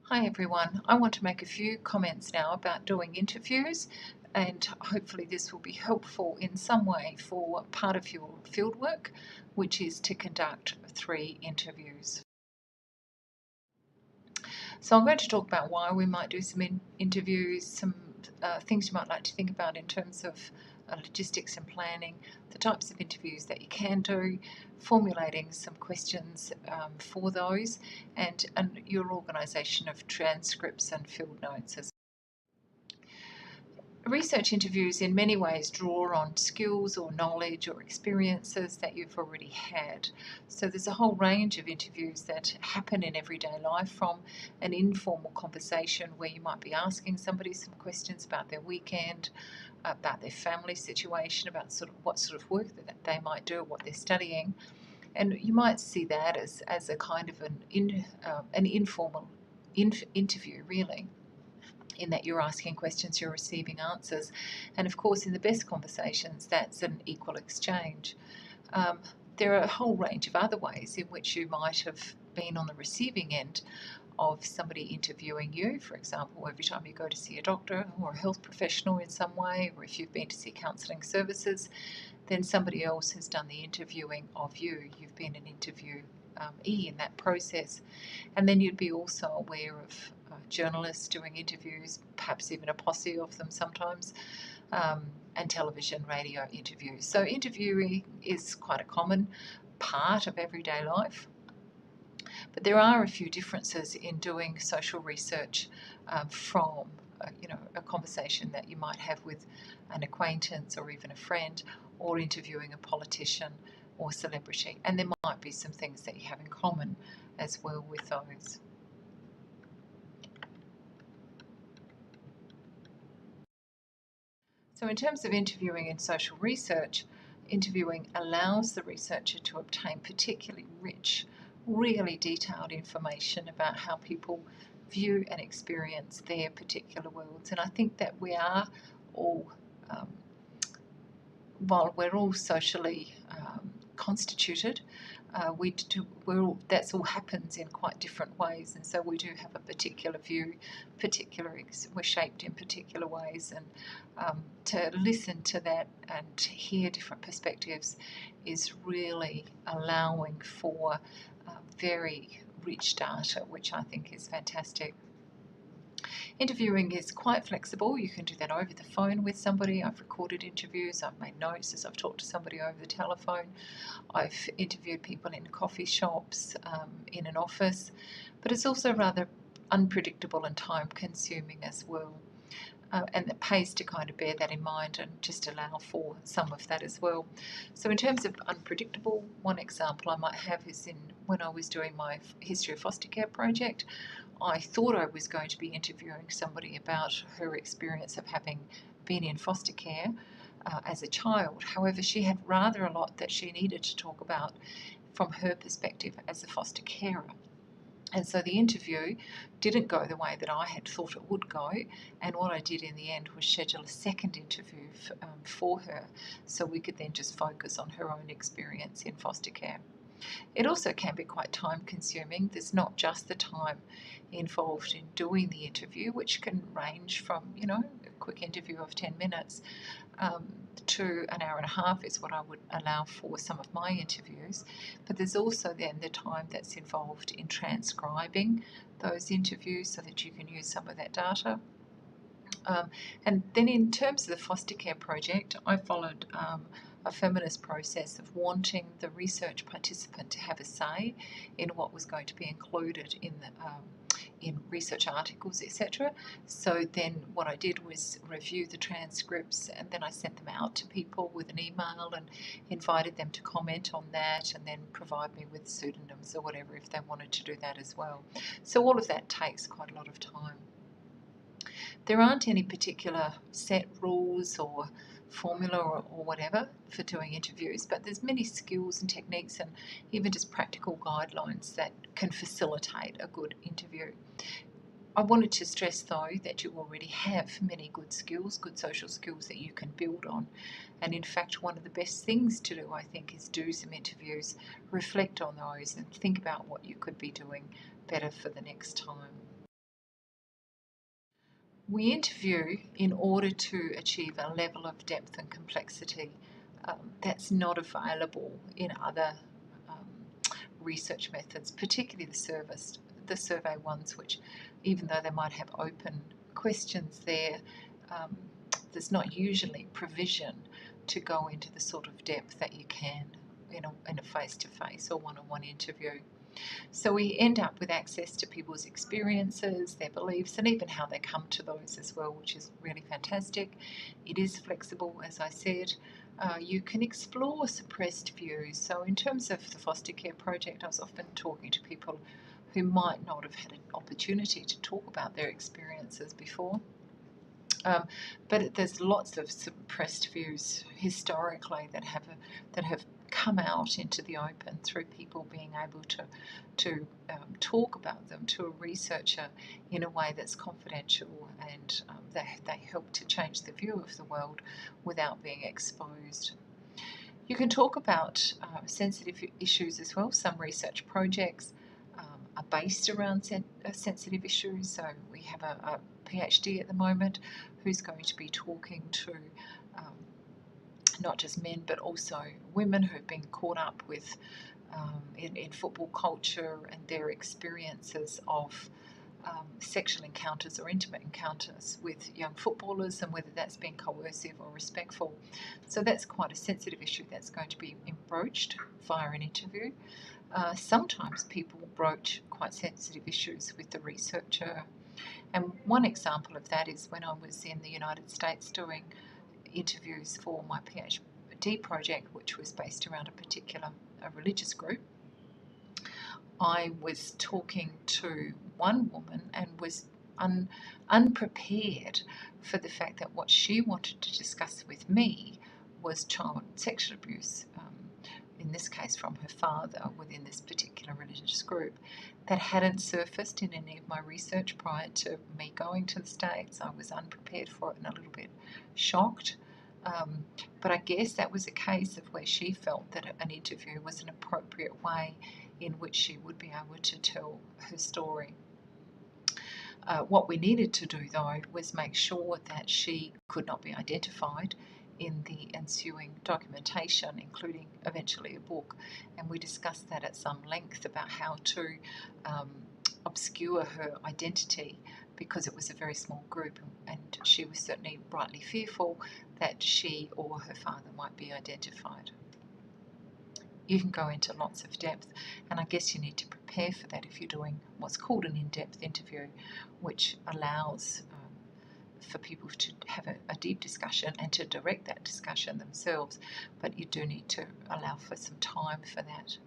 Hi everyone, I want to make a few comments now about doing interviews, and hopefully this will be helpful in some way for part of your fieldwork, which is to conduct 3 interviews. So I'm going to talk about why we might do some interviews, some things you might like to think about in terms of logistics and planning, the types of interviews that you can do, formulating some questions for those, and your organisation of transcripts and field notes as well. Research interviews in many ways draw on skills or knowledge or experiences that you've already had. So there's a whole range of interviews that happen in everyday life, from an informal conversation where you might be asking somebody some questions about their weekend, about their family situation, about what sort of work that they might do, what they're studying. And you might see that as a kind of an informal interview, really, in that you're asking questions, you're receiving answers. And of course, in the best conversations, that's an equal exchange. Um, there are a whole range of other ways in which you might have been on the receiving end of somebody interviewing you. For example, every time you go to see a doctor or a health professional in some way, or if you've been to see counselling services, then somebody else has done the interviewing of you. You've been an interviewee in that process. And then you'd be also aware of journalists doing interviews, perhaps even a posse of them sometimes, and television, radio interviews. So interviewing is quite a common part of everyday life. But there are a few differences in doing social research from a conversation that you might have with an acquaintance or even a friend, or interviewing a politician or celebrity. And there might be some things that you have in common as well with those. So in terms of interviewing in social research, interviewing allows the researcher to obtain particularly rich, really detailed information about how people view and experience their particular worlds. And I think that we are all, while we're all socially constituted, that's all happens in quite different ways, and so we do have a particular view, we're shaped in particular ways, and to listen to that and hear different perspectives is really allowing for very rich data, which I think is fantastic. Interviewing is quite flexible. You can do that over the phone with somebody. I've recorded interviews, I've made notes as I've talked to somebody over the telephone. I've interviewed people in coffee shops, in an office, but it's also rather unpredictable and time consuming as well. And it pays to kind of bear that in mind and just allow for some of that as well. So in terms of unpredictable, one example I might have is when I was doing my History of Foster Care project, I thought I was going to be interviewing somebody about her experience of having been in foster care as a child. However, she had rather a lot that she needed to talk about from her perspective as a foster carer. And so the interview didn't go the way that I had thought it would go, and what I did in the end was schedule a second interview for her, so we could then just focus on her own experience in foster care. It also can be quite time consuming. There's not just the time involved in doing the interview, which can range from, a quick interview of 10 minutes to an hour and a half is what I would allow for some of my interviews. But there's also then the time that's involved in transcribing those interviews so that you can use some of that data. And then in terms of the foster care project, I followed a feminist process of wanting the research participant to have a say in what was going to be included in research articles, etc. So then what I did was review the transcripts, and then I sent them out to people with an email and invited them to comment on that, and then provide me with pseudonyms or whatever if they wanted to do that as well. So all of that takes quite a lot of time. There aren't any particular set rules or formula or whatever for doing interviews, but there's many skills and techniques and even just practical guidelines that can facilitate a good interview. I wanted to stress though that you already have many good skills, good social skills that you can build on. And in fact, one of the best things to do, I think, is do some interviews, reflect on those and think about what you could be doing better for the next time. We interview in order to achieve a level of depth and complexity that's not available in other um, research methods, particularly the survey ones, which even though they might have open questions there, um, there's not usually provision to go into the sort of depth that you can in a face-to-face or one-on-one interview. So we end up with access to people's experiences, their beliefs, and even how they come to those as well, which is really fantastic. It is flexible, as I said. You can explore suppressed views. So in terms of the foster care project, I was often talking to people who might not have had an opportunity to talk about their experiences before. But there's lots of suppressed views historically that have come out into the open through people being able to talk about them to a researcher in a way that's confidential, and they help to change the view of the world without being exposed. You can talk about sensitive issues as well. Some research projects are based around sensitive issues. So we have a PhD at the moment who's going to be talking to um, not just men but also women who've been caught up with in football culture and their experiences of sexual encounters or intimate encounters with young footballers, and whether that's been coercive or respectful. So that's quite a sensitive issue that's going to be broached via an interview. Sometimes people broach quite sensitive issues with the researcher, and one example of that is when I was in the United States doing interviews for my PhD project, which was based around a religious group. I was talking to one woman and was unprepared for the fact that what she wanted to discuss with me was child sexual abuse, in this case from her father within this particular religious group, that hadn't surfaced in any of my research prior to me going to the States. I was unprepared for it and a little bit shocked. But I guess that was a case of where she felt that an interview was an appropriate way in which she would be able to tell her story. What we needed to do, though, was make sure that she could not be identified in the ensuing documentation, including eventually a book. And we discussed that at some length about how to obscure her identity, because it was a very small group and she was certainly rightly fearful that she or her father might be identified. You can go into lots of depth, and I guess you need to prepare for that if you're doing what's called an in-depth interview, which allows for people to have a deep discussion and to direct that discussion themselves, but you do need to allow for some time for that.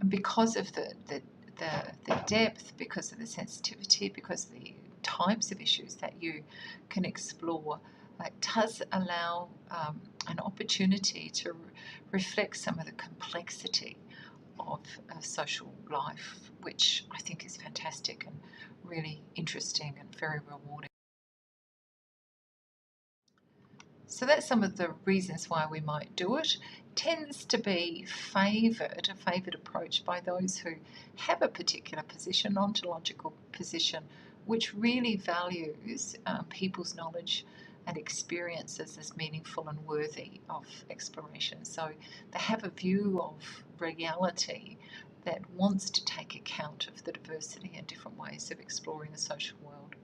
And because of the depth, because of the sensitivity, because of the types of issues that you can explore, it does allow an opportunity to reflect some of the complexity of social life, which I think is fantastic and really interesting and very rewarding. So that's some of the reasons why we might do it. Tends to be a favoured approach by those who have a particular position, ontological position, which really values people's knowledge and experiences as meaningful and worthy of exploration. So they have a view of reality that wants to take account of the diversity and different ways of exploring the social world.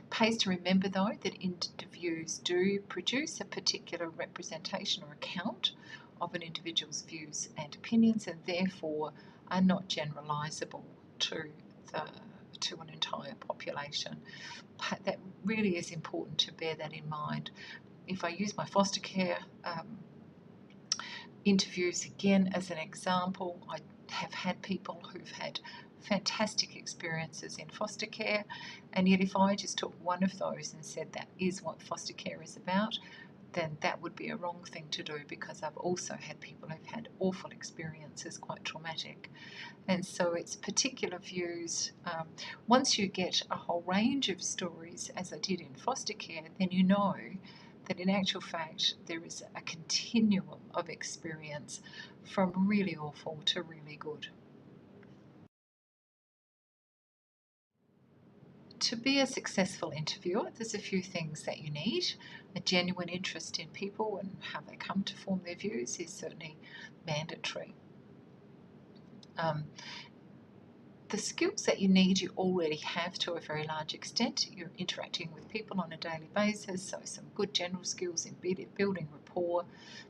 Pays to remember, though, that interviews do produce a particular representation or account of an individual's views and opinions, and therefore are not generalisable to an entire population. That really is important to bear that in mind. If I use my foster care interviews again as an example, I have had people who've had fantastic experiences in foster care, and yet if I just took one of those and said that is what foster care is about, then that would be a wrong thing to do, because I've also had people who've had awful experiences, quite traumatic. And so it's particular views. Once you get a whole range of stories, as I did in foster care, then you know that in actual fact there is a continuum of experience from really awful to really good. To be a successful interviewer, there's a few things that you need. A genuine interest in people and how they come to form their views is certainly mandatory. The skills that you need you already have to a very large extent. You're interacting with people on a daily basis, so some good general skills in building rapport,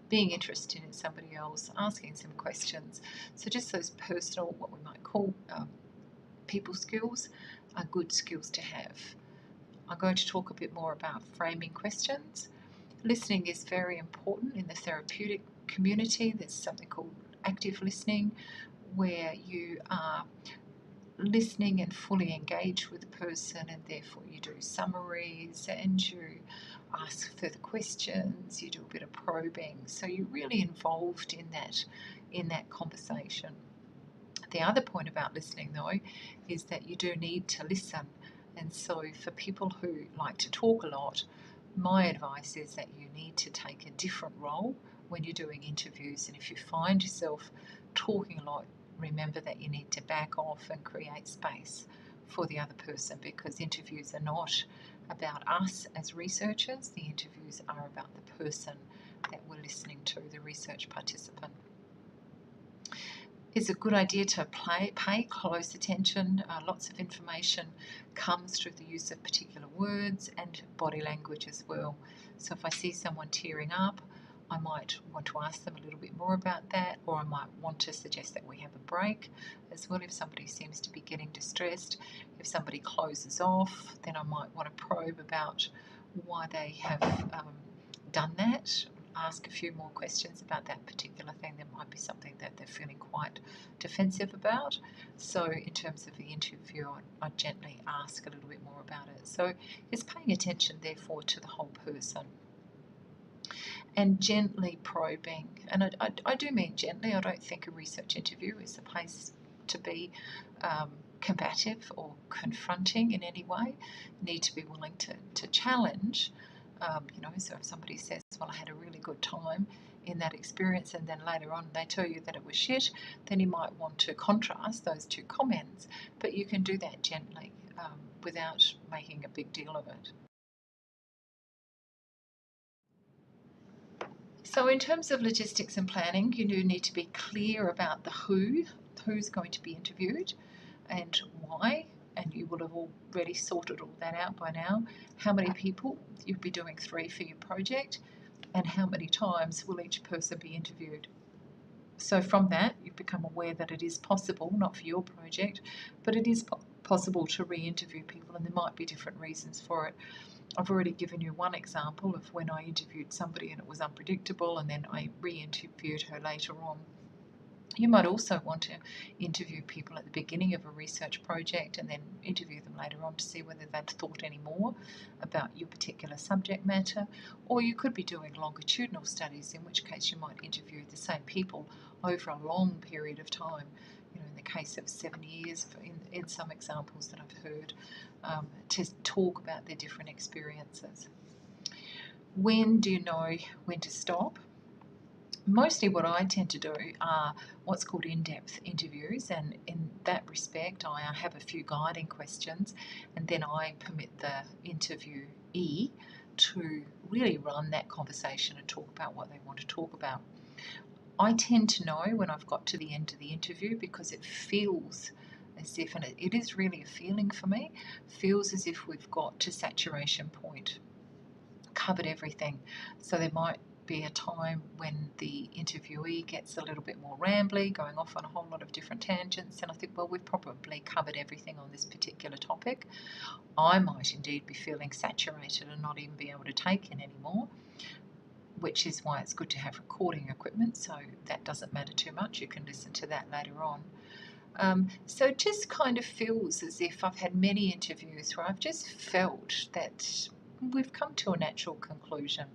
being interested in somebody else, asking some questions. So just those personal, what we might call people skills, are good skills to have. I'm going to talk a bit more about framing questions. Listening is very important in the therapeutic community. There's something called active listening, where you are listening and fully engaged with the person, and therefore you do summaries and you ask further questions, you do a bit of probing, so you're really involved in that conversation. The other point about listening, though, is that you do need to listen. And so for people who like to talk a lot, my advice is that you need to take a different role when you're doing interviews. And if you find yourself talking a lot, remember that you need to back off and create space for the other person, because interviews are not about us as researchers. The interviews are about the person that we're listening to, the research participant. It's a good idea to pay close attention. Lots of information comes through the use of particular words and body language as well. So if I see someone tearing up, I might want to ask them a little bit more about that, or I might want to suggest that we have a break as well if somebody seems to be getting distressed. If somebody closes off, then I might want to probe about why they have done that. Ask a few more questions about that particular thing. There might be something that they're feeling quite defensive about. So in terms of the interview, I'd gently ask a little bit more about it. So it's paying attention, therefore, to the whole person. And gently probing. And I do mean gently. I don't think a research interview is a place to be combative or confronting in any way. You need to be willing to challenge. So if somebody says, well, I had a really good time in that experience, and then later on they tell you that it was shit, then you might want to contrast those two comments, but you can do that gently without making a big deal of it. So in terms of logistics and planning, you do need to be clear about the who's going to be interviewed and why, and you will have already sorted all that out by now. How many people? You'll be doing 3 for your project, and how many times will each person be interviewed? So from that, you've become aware that it is possible, not for your project, but it is possible to re-interview people, and there might be different reasons for it. I've already given you one example of when I interviewed somebody and it was unpredictable, and then I re-interviewed her later on. You might also want to interview people at the beginning of a research project and then interview them later on to see whether they'd thought any more about your particular subject matter. Or you could be doing longitudinal studies, in which case you might interview the same people over a long period of time. In the case of 7 years, in some examples that I've heard, to talk about their different experiences. When do you know when to stop? Mostly what I tend to do are what's called in-depth interviews, and in that respect I have a few guiding questions, and then I permit the interviewee to really run that conversation and talk about what they want to talk about. I tend to know when I've got to the end of the interview, because it feels as if, and it is really a feeling for me, feels as if we've got to saturation point, covered everything. So there might be a time when the interviewee gets a little bit more rambly, going off on a whole lot of different tangents, and I think, well, we've probably covered everything on this particular topic. I might indeed be feeling saturated and not even be able to take in anymore, which is why it's good to have recording equipment, so that doesn't matter too much. You can listen to that later on. So it just kind of feels as if I've had many interviews where I've just felt that we've come to a natural conclusion.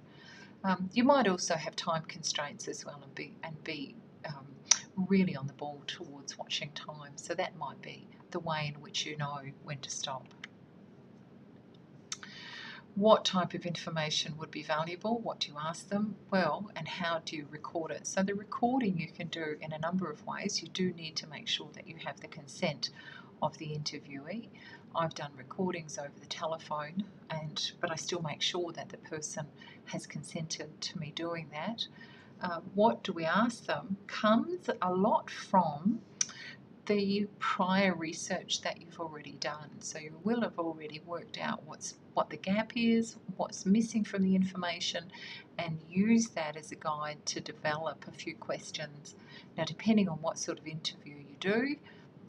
You might also have time constraints as well, and be really on the ball towards watching time. So that might be the way in which you know when to stop. What type of information would be valuable? What do you ask them? Well, and how do you record it? So the recording you can do in a number of ways. You do need to make sure that you have the consent of the interviewee. I've done recordings over the telephone, but I still make sure that the person has consented to me doing that. What do we ask them comes a lot from the prior research that you've already done. So you will have already worked out what the gap is, what's missing from the information, and use that as a guide to develop a few questions. Now, depending on what sort of interview you do,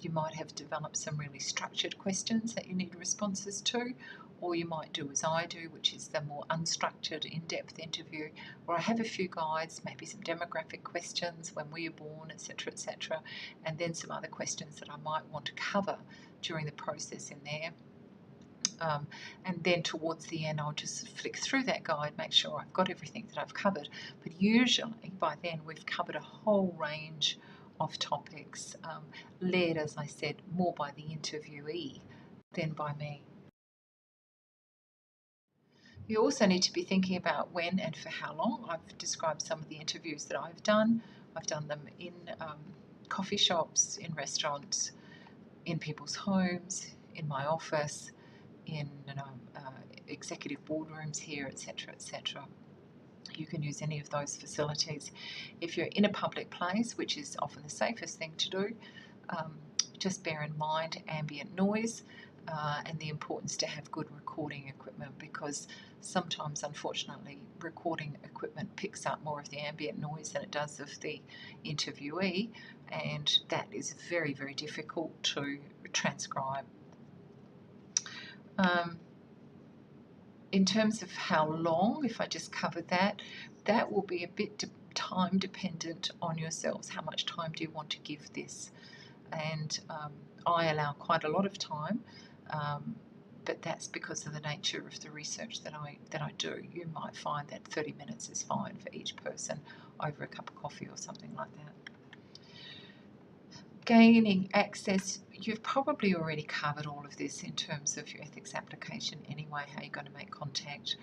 you might have developed some really structured questions that you need responses to, or you might do as I do, which is the more unstructured, in-depth interview, where I have a few guides, maybe some demographic questions, when were you born, etc., and then some other questions that I might want to cover during the process in there. And then towards the end, I'll just flick through that guide, make sure I've got everything that I've covered. But usually by then we've covered a whole range of topics, led, as I said, more by the interviewee than by me. You also need to be thinking about when and for how long. I've described some of the interviews that I've done. I've done them in coffee shops, in restaurants, in people's homes, in my office, in executive boardrooms here, etc., etc. You can use any of those facilities. If you're in a public place, which is often the safest thing to do, just bear in mind ambient noise and the importance to have good recording equipment, because sometimes, unfortunately, recording equipment picks up more of the ambient noise than it does of the interviewee, and that is very, very difficult to transcribe. In terms of how long, if I just covered that, that will be a bit time dependent on yourselves. How much time do you want to give this? And I allow quite a lot of time, but that's because of the nature of the research that I do. You might find that 30 minutes is fine for each person over a cup of coffee or something like that. Gaining access, you've probably already covered all of this in terms of your ethics application anyway, how you're going to make contact.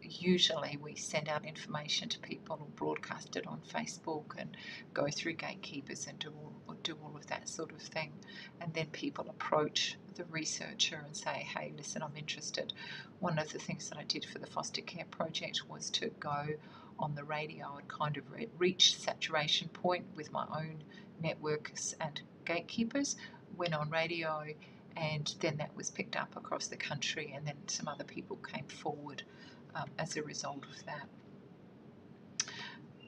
Usually we send out information to people or broadcast it on Facebook and go through gatekeepers and do all of that sort of thing. And then people approach the researcher and say, hey, listen, I'm interested. One of the things that I did for the foster care project was to go on the radio and kind of reach saturation point with my own networks and gatekeepers, went on radio, and then that was picked up across the country, and then some other people came forward as a result of that.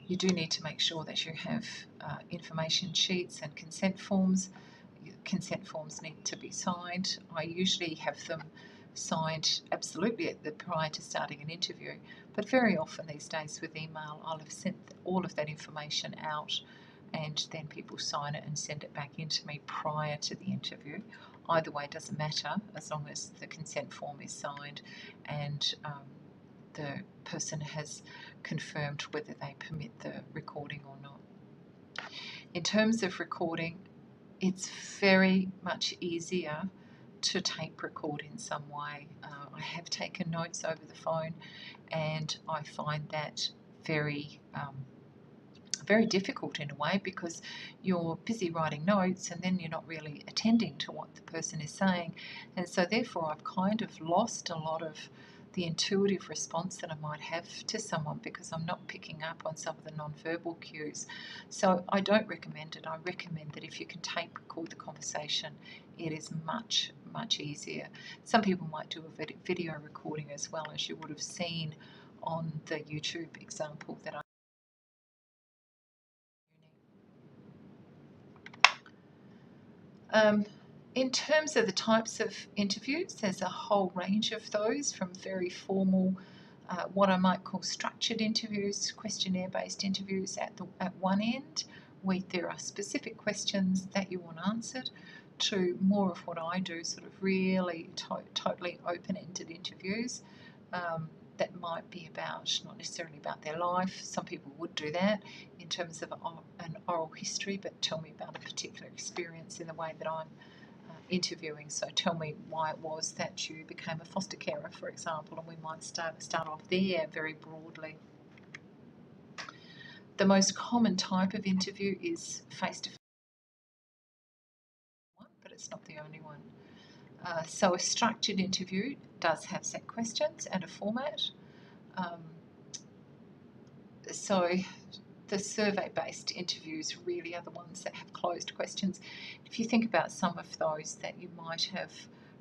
You do need to make sure that you have information sheets and consent forms. Consent forms need to be signed. I usually have them signed absolutely prior to starting an interview, but very often these days with email I'll have sent all of that information out, and then people sign it and send it back into me prior to the interview. Either way, it doesn't matter as long as the consent form is signed and the person has confirmed whether they permit the recording or not. In terms of recording, it's very much easier to tape record in some way. I have taken notes over the phone, and I find that very difficult in a way, because you're busy writing notes and then you're not really attending to what the person is saying, and so therefore I've kind of lost a lot of the intuitive response that I might have to someone because I'm not picking up on some of the non-verbal cues. So I don't recommend it. I recommend that if you can tape record the conversation, it is much, much easier. Some people might do a video recording as well, as you would have seen on the YouTube example that I in terms of the types of interviews, there's a whole range of those, from very formal, what I might call structured interviews, questionnaire-based interviews at one end, where there are specific questions that you want answered, to more of what I do, sort of really totally open-ended interviews that might be about, not necessarily about their life. Some people would do that in terms of an oral history, but tell me about a particular experience in the way that I'm interviewing. So tell me why it was that you became a foster carer, for example, and we might start off there very broadly. The most common type of interview is face-to-face, but it's not the only one. So a structured interview does have set questions and a format. So the survey-based interviews really are the ones that have closed questions. If you think about some of those that you might have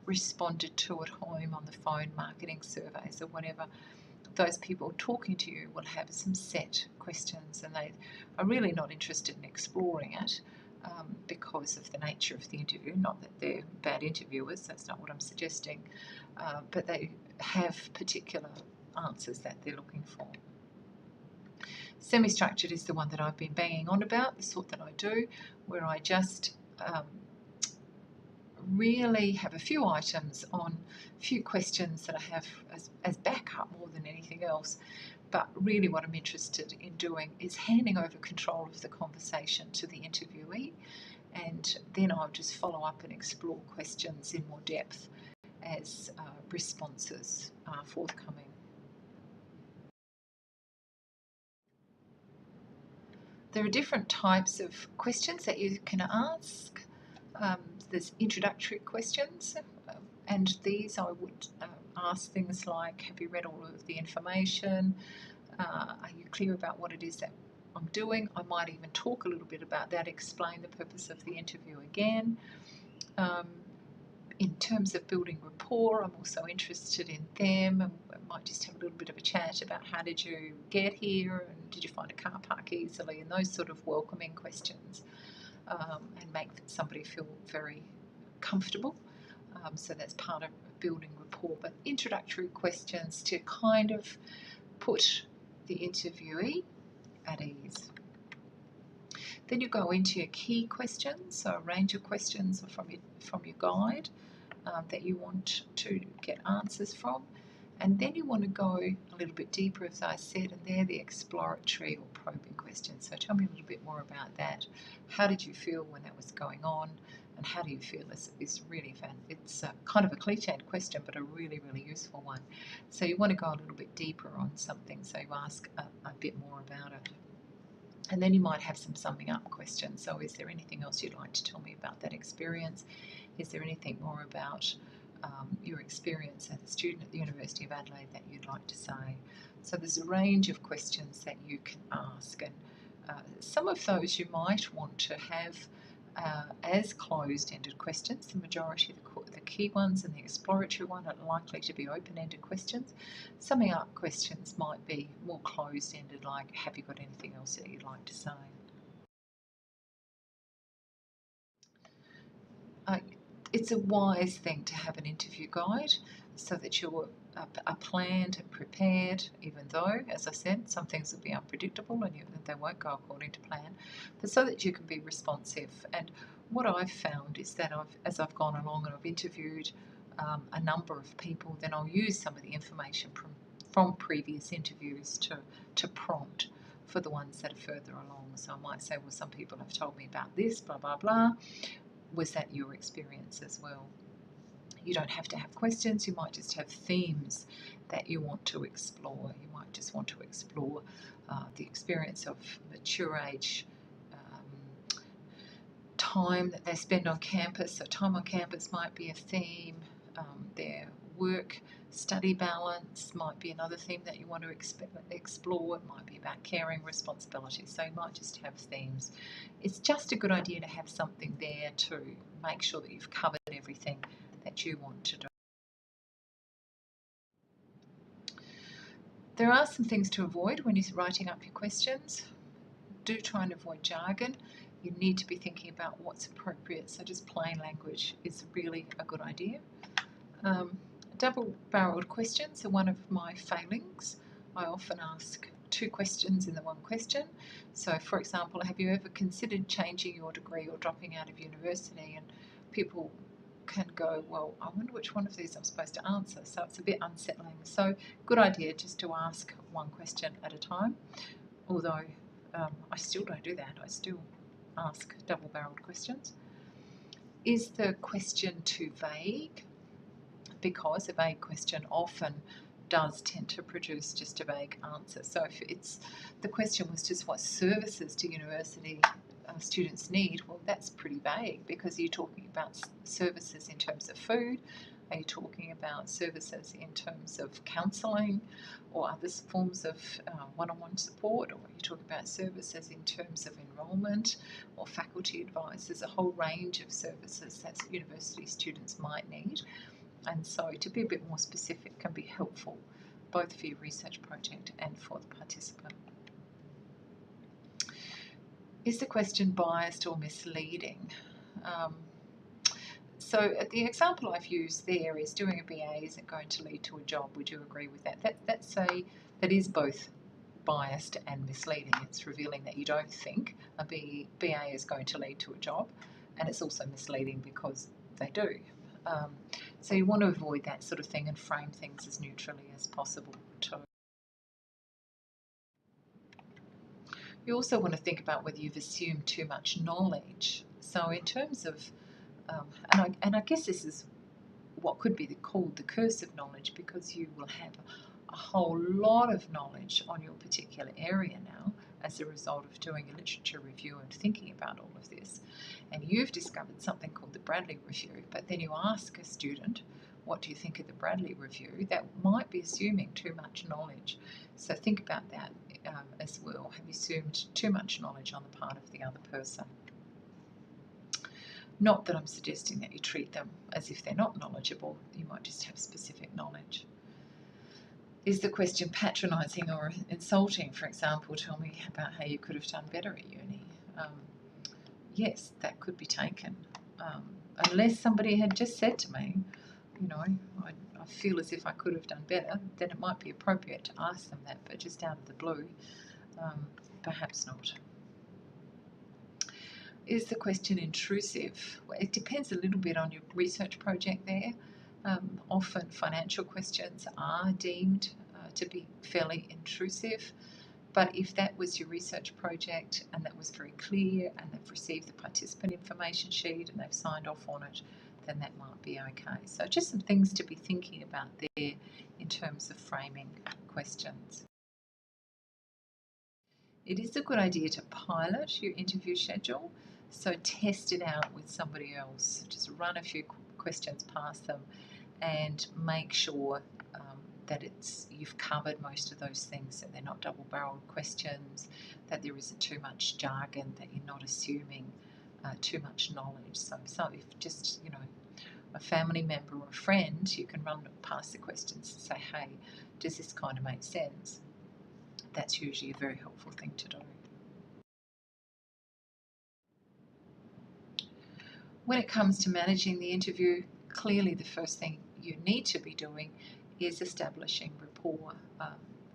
responded to at home on the phone, marketing surveys or whatever, those people talking to you will have some set questions, and they are really not interested in exploring it because of the nature of the interview. Not that they're bad interviewers, that's not what I'm suggesting, but they have particular answers that they're looking for. Semi-structured is the one that I've been banging on about, the sort that I do, where I just really have a few items on a few questions that I have as backup more than anything else. But really what I'm interested in doing is handing over control of the conversation to the interviewee, and then I'll just follow up and explore questions in more depth as responses are forthcoming. There are different types of questions that you can ask. There's introductory questions, and these I would ask things like, have you read all of the information? Are you clear about what it is that I'm doing? I might even talk a little bit about that, explain the purpose of the interview again. In terms of building rapport, I'm also interested in them, and I might just have a little bit of a chat about how did you get here, and did you find a car park easily, and those sort of welcoming questions, and make somebody feel very comfortable. So that's part of building rapport, but introductory questions to kind of put the interviewee at ease. Then you go into your key questions, so a range of questions from your guide that you want to get answers from. And then you want to go a little bit deeper, as I said, and they're the exploratory or probing questions. So tell me a little bit more about that. How did you feel when that was going on? And how do you feel is really fun. It's kind of a cliched question, but a really, really useful one. So you want to go a little bit deeper on something, so you ask a bit more about it. And then you might have some summing up questions. So is there anything else you'd like to tell me about that experience? Is there anything more about your experience as a student at the University of Adelaide that you'd like to say? So there's a range of questions that you can ask, and some of those you might want to have as closed-ended questions. The majority of the key ones and the exploratory one are likely to be open-ended questions. Summing up questions might be more closed-ended, like, have you got anything else that you'd like to say? It's a wise thing to have an interview guide so that you're planned and prepared, even though, as I said, some things will be unpredictable and they won't go according to plan, but so that you can be responsive. And what I've found is that as I've gone along and I've interviewed a number of people, then I'll use some of the information from previous interviews to prompt for the ones that are further along. So I might say, well, some people have told me about this, blah, blah, blah. Was that your experience as well? You don't have to have questions, you might just have themes that you want to explore. You might just want to explore the experience of mature age time that they spend on campus. So time on campus might be a theme. Their work-study balance might be another theme that you want to explore. It might be about caring responsibilities. So you might just have themes. It's just a good idea to have something there to make sure that you've covered everything that you want to do. There are some things to avoid when you're writing up your questions. Do try and avoid jargon. You need to be thinking about what's appropriate, so just plain language is really a good idea. Double-barreled questions are one of my failings. I often ask two questions in the one question. So, for example, have you ever considered changing your degree or dropping out of university? And people can go, well, I wonder which one of these I'm supposed to answer. So it's a bit unsettling. So good idea just to ask one question at a time, although I still don't do that. I still ask double-barreled questions. Is the question too vague? Because a vague question often does tend to produce just a vague answer. So if the question was just what services do university students need, well, that's pretty vague, because you're talking about services in terms of food. Are you talking about services in terms of counselling or other forms of one-on-one support, or are you talking about services in terms of enrolment or faculty advice? There's a whole range of services that university students might need, and so to be a bit more specific can be helpful both for your research project and for the participant. Is the question biased or misleading? So the example I've used there is doing a BA isn't going to lead to a job. Would you agree with that? That is both biased and misleading. It's revealing that you don't think a BA is going to lead to a job, and it's also misleading because they do. So you want to avoid that sort of thing and frame things as neutrally as possible too. You also want to think about whether you've assumed too much knowledge. So in terms of, and I guess this is what could be called the curse of knowledge, because you will have a whole lot of knowledge on your particular area now as a result of doing a literature review and thinking about all of this. And you've discovered something called the Bradley Review, but then you ask a student, what do you think of the Bradley Review? That might be assuming too much knowledge. So think about that as well. Have you assumed too much knowledge on the part of the other person? Not that I'm suggesting that you treat them as if they're not knowledgeable. You might just have specific knowledge. Is the question patronising or insulting? For example, tell me about how you could have done better at uni. Yes, that could be taken. Unless somebody had just said to me, I feel as if I could have done better, then it might be appropriate to ask them that, but just out of the blue, perhaps not. Is the question intrusive? Well, it depends a little bit on your research project there. Often financial questions are deemed to be fairly intrusive, but if that was your research project and that was very clear and they've received the participant information sheet and they've signed off on it, then that might be okay. So just some things to be thinking about there in terms of framing questions. It is a good idea to pilot your interview schedule, so test it out with somebody else. Just run a few questions past them and make sure that you've covered most of those things, that they're not double-barreled questions, that there isn't too much jargon, that you're not assuming too much knowledge. So if just, a family member or a friend, you can run past the questions and say, hey, does this kind of make sense? That's usually a very helpful thing to do. When it comes to managing the interview, clearly the first thing you need to be doing is establishing rapport.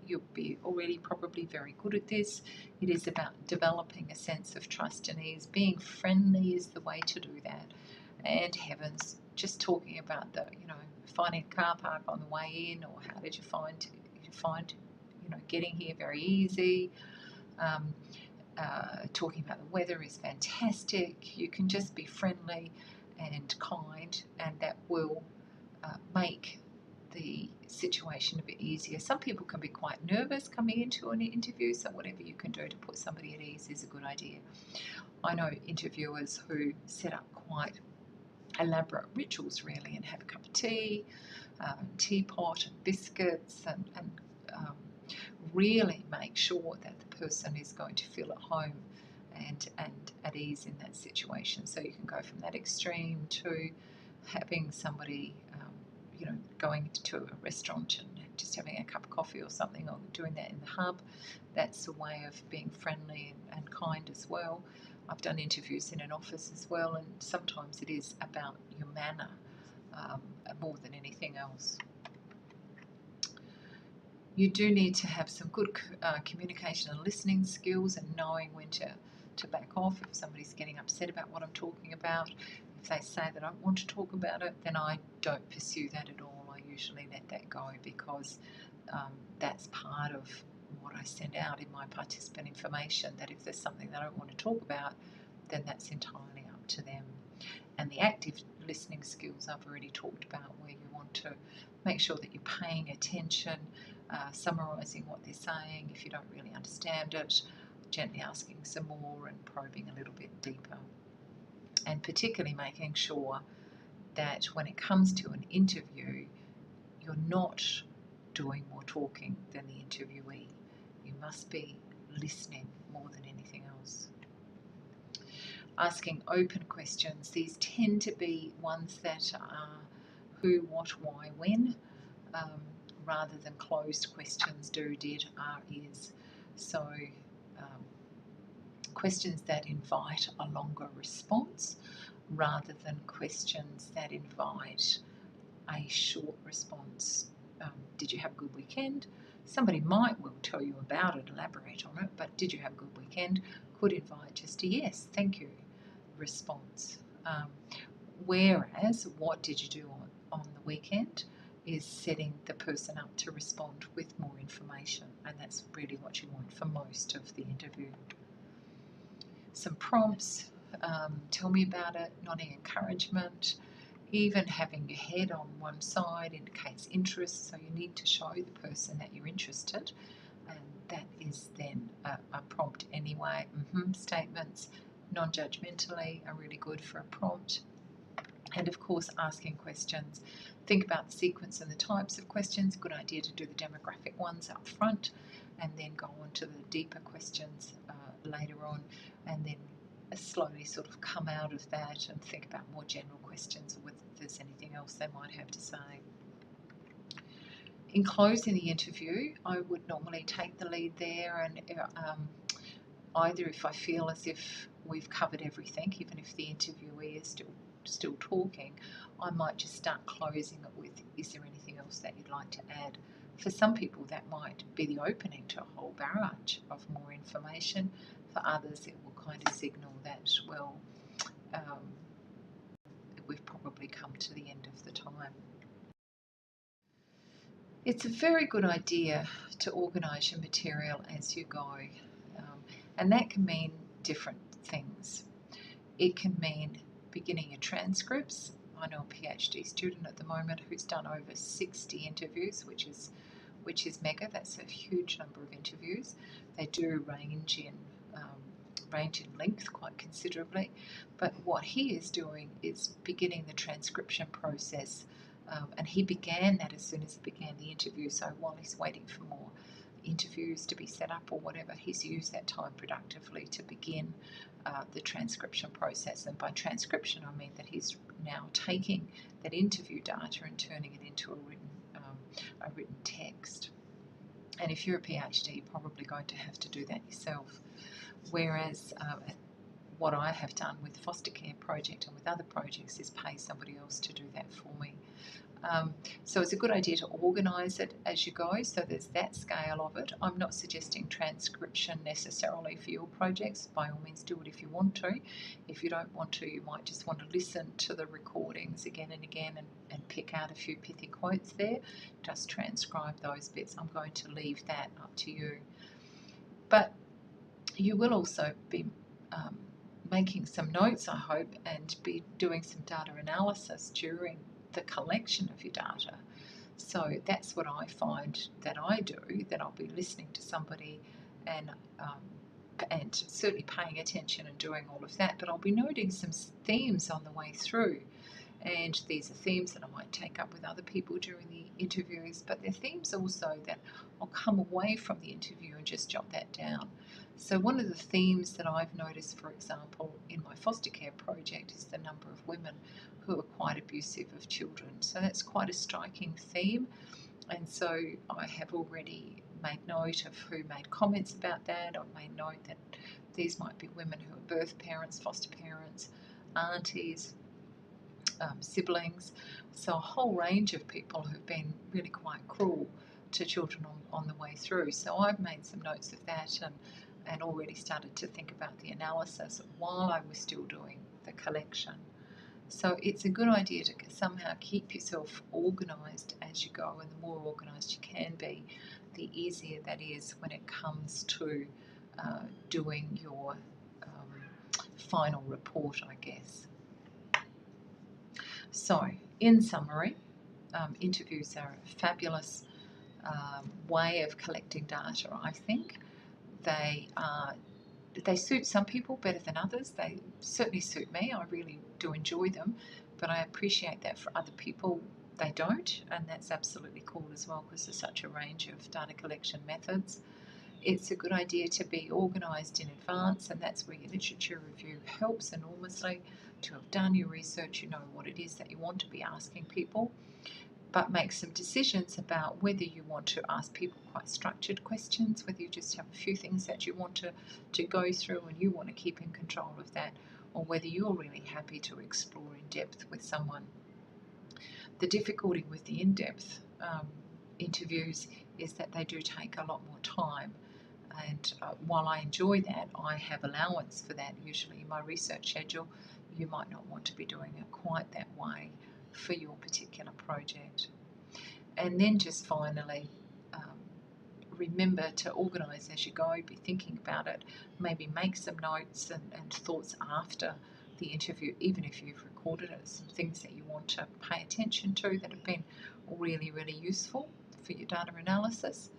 You'll be already probably very good at this. It is about developing a sense of trust and ease. Being friendly is the way to do that. And heavens, just talking about finding a car park on the way in, or how did you find getting here very easy. Talking about the weather is fantastic. You can just be friendly and kind, and that will make the situation a bit easier. Some people can be quite nervous coming into an interview, so whatever you can do to put somebody at ease is a good idea. I know interviewers who set up quite elaborate rituals really, and have a cup of tea, teapot and biscuits, and really make sure that the person is going to feel at home and at ease in that situation. So you can go from that extreme to having somebody, going to a restaurant and just having a cup of coffee or something, or doing that in the hub. That's a way of being friendly and kind as well. I've done interviews in an office as well, and sometimes it is about your manner more than anything else. You do need to have some good communication and listening skills, and knowing when to back off. If somebody's getting upset about what I'm talking about, if they say that I don't want to talk about it, then I don't pursue that at all. I usually let that go, because that's part of what I send out in my participant information, that if there's something that I don't want to talk about, then that's entirely up to them. And the active listening skills I've already talked about, where you want to make sure that you're paying attention, summarising what they're saying if you don't really understand it, gently asking some more and probing a little bit deeper. And particularly making sure that when it comes to an interview, you're not doing more talking than the interviewee. You must be listening more than anything else. Asking open questions. These tend to be ones that are who, what, why, when, rather than closed questions, do, did, are, is. So questions that invite a longer response rather than questions that invite a short response. Did you have a good weekend? Somebody might well tell you about it, elaborate on it, but did you have a good weekend? Could invite just a yes, thank you response. Whereas, what did you do on the weekend is setting the person up to respond with more information, and that's really what you want for most of the interview. Some prompts, tell me about it, nodding encouragement, even having your head on one side indicates interest, so you need to show the person that you're interested, and that is then a prompt anyway. Statements, non-judgmentally, are really good for a prompt. And of course, asking questions. Think about the sequence and the types of questions. Good idea to do the demographic ones up front and then go on to the deeper questions later on, and then slowly sort of come out of that and think about more general questions or whether there's anything else they might have to say. In closing the interview, I would normally take the lead there, and either if I feel as if we've covered everything, even if the interviewee is still talking, I might just start closing it with, is there anything else that you'd like to add? For some people that might be the opening to a whole barrage of more information. For others it will kind of signal that, well, we've probably come to the end of the time. It's a very good idea to organise your material as you go, and that can mean different things. It can mean beginning your transcripts. I know a PhD student at the moment who's done over 60 interviews, which is mega. That's a huge number of interviews. They do range in length quite considerably, but what he is doing is beginning the transcription process, and he began that as soon as he began the interview. So while he's waiting for more interviews to be set up or whatever, he's used that time productively to begin the transcription process. And by transcription I mean that he's now taking that interview data and turning it into a written text. And if you're a PhD, you're probably going to have to do that yourself. Whereas what I have done with the foster care project and with other projects is pay somebody else to do that for me. So it's a good idea to organise it as you go, so there's that scale of it. I'm not suggesting transcription necessarily for your projects. By all means do it if you want to. If you don't want to, you might just want to listen to the recordings again and again and pick out a few pithy quotes there. Just transcribe those bits. I'm going to leave that up to you. But you will also be making some notes, I hope, and be doing some data analysis during the collection of your data. So that's what I find that I do, that I'll be listening to somebody and certainly paying attention and doing all of that, but I'll be noting some themes on the way through. And these are themes that I might take up with other people during the interviews, but they're themes also that I'll come away from the interview and just jot that down. So one of the themes that I've noticed, for example, in my foster care project is the number of women who are quite abusive of children. So that's quite a striking theme. And so I have already made note of who made comments about that. I've made note that these might be women who are birth parents, foster parents, aunties, siblings, so a whole range of people who've been really quite cruel to children on the way through. So I've made some notes of that and already started to think about the analysis while I was still doing the collection. So it's a good idea to somehow keep yourself organised as you go, and the more organised you can be, the easier that is when it comes to doing your final report, I guess. So, in summary, interviews are a fabulous way of collecting data, I think. They are they suit some people better than others. They certainly suit me. I really do enjoy them, but I appreciate that for other people they don't, and that's absolutely cool as well, because there's such a range of data collection methods. It's a good idea to be organised in advance, and that's where your literature review helps enormously. To have done your research, you know what it is that you want to be asking people, but make some decisions about whether you want to ask people quite structured questions, whether you just have a few things that you want to go through and you want to keep in control of that, or whether you're really happy to explore in depth with someone. The difficulty with the in-depth interviews is that they do take a lot more time. And while I enjoy that, I have allowance for that usually in my research schedule. You might not want to be doing it quite that way for your particular project. And then just finally, remember to organise as you go, be thinking about it, maybe make some notes and thoughts after the interview, even if you've recorded it, some things that you want to pay attention to that have been really, really useful for your data analysis.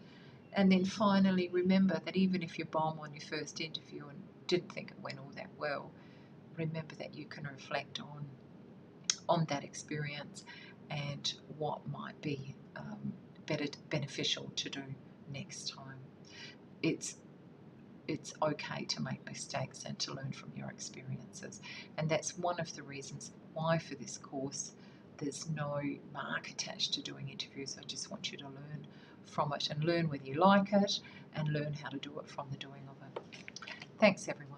And then finally, remember that even if you bomb on your first interview and didn't think it went all that well, remember that you can reflect on that experience and what might be beneficial to do next time. It's okay to make mistakes and to learn from your experiences, and that's one of the reasons why for this course there's no mark attached to doing interviews. I just want you to learn from it and learn whether you like it and learn how to do it from the doing of it. Thanks everyone.